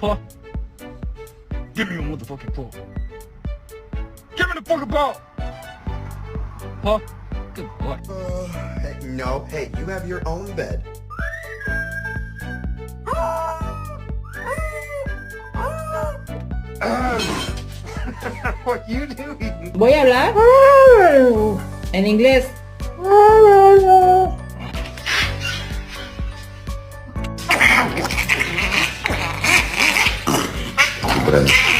paw. Give me your motherfucking paw. Give me the fucking paw. Paw. Good boy. Hey, no, hey, you have your own bed. What are you doing? Voy a hablar en inglés. Comprendo.